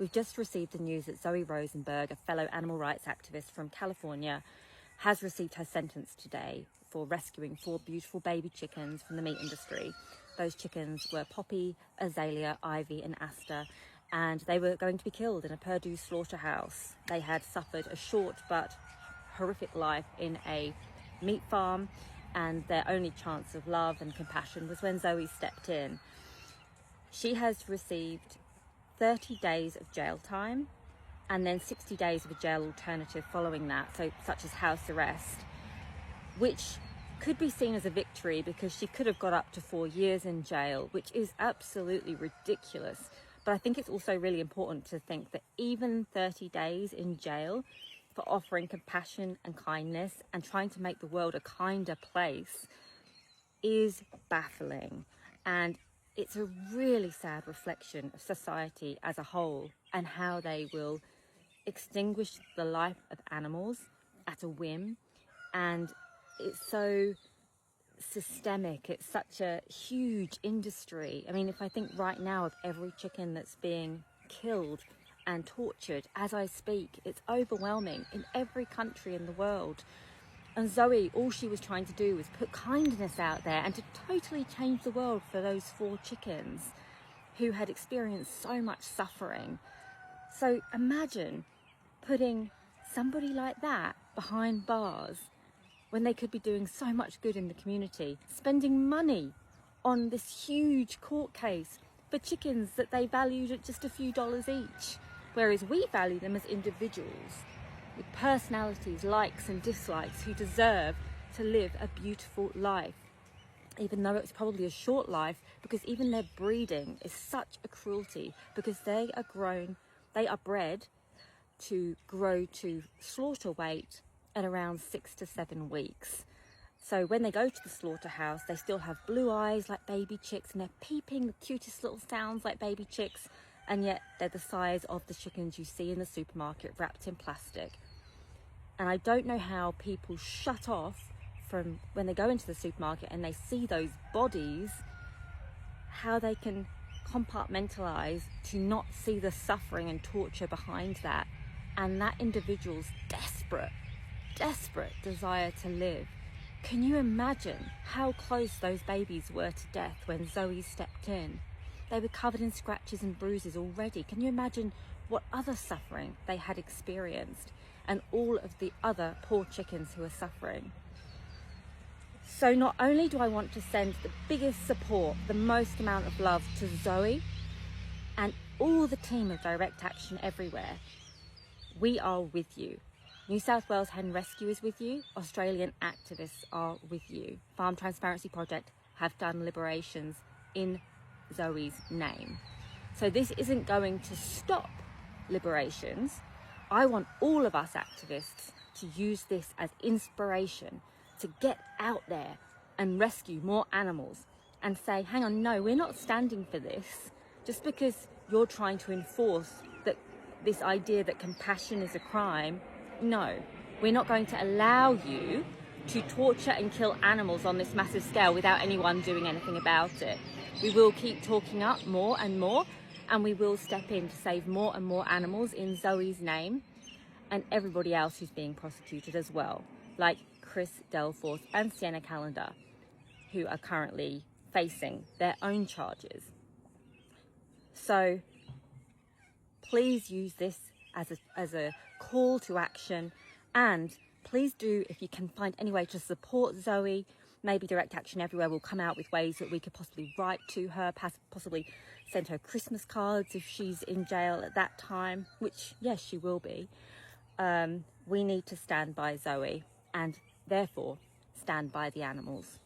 We've just received the news that Zoe Rosenberg, a fellow animal rights activist from California, has received her sentence today for rescuing 4 beautiful baby chickens from the meat industry. Those chickens were Poppy, Azaela, Ivy and Astor, and they were going to be killed in a Purdue slaughterhouse. They had suffered a short but horrific life in a meat farm, and their only chance of love and compassion was when Zoe stepped in. She has received 30 days of jail time and then 60 days of a jail alternative following that, so such as house arrest, which could be seen as a victory because she could have got up to 4 years in jail, which is absolutely ridiculous. But I think it's also really important to think that even 30 days in jail for offering compassion and kindness and trying to make the world a kinder place is baffling. And it's a really sad reflection of society as a whole and how they will extinguish the life of animals at a whim. And it's so systemic. It's such a huge industry. I mean, if I think right now of every chicken that's being killed and tortured as I speak, it's overwhelming in every country in the world. And Zoe, all she was trying to do was put kindness out there and to totally change the world for those 4 chickens who had experienced so much suffering. So imagine putting somebody like that behind bars when they could be doing so much good in the community, spending money on this huge court case for chickens that they valued at just a few dollars each, whereas we value them as individuals with personalities, likes and dislikes, who deserve to live a beautiful life, even though it's probably a short life, because even their breeding is such a cruelty, because they are bred to grow to slaughter weight at around 6 to 7 weeks. So when they go to the slaughterhouse, they still have blue eyes like baby chicks, and they're peeping the cutest little sounds like baby chicks, and yet they're the size of the chickens you see in the supermarket wrapped in plastic. And I don't know how people shut off from when they go into the supermarket and they see those bodies, how they can compartmentalize to not see the suffering and torture behind that, and that individual's desperate desire to live. Can you imagine how close those babies were to death when Zoe stepped in? They were covered in scratches and bruises already. Can you imagine what other suffering they had experienced, and all of the other poor chickens who are suffering? So not only do I want to send the biggest support, the most amount of love to Zoe and all the team of Direct Action everywhere, we are with you. New South Wales Hen Rescue is with you. Australian activists are with you. Farm Transparency Project have done liberations in Zoe's name. So this isn't going to stop liberations. I want all of us activists to use this as inspiration to get out there and rescue more animals and say, hang on, no, we're not standing for this. Just because you're trying to enforce that this idea that compassion is a crime, no, we're not going to allow you to torture and kill animals on this massive scale without anyone doing anything about it. We will keep talking up more and more, and we will step in to save more and more animals in Zoe's name, and everybody else who's being prosecuted as well, like Chris Delforth and Sienna Calendar, who are currently facing their own charges. So please use this as a call to action, and please do, if you can find any way to support Zoe. Maybe Direct Action Everywhere will come out with ways that we could possibly write to her, possibly send her Christmas cards if she's in jail at that time, which, yes, she will be. We need to stand by Zoe and therefore stand by the animals.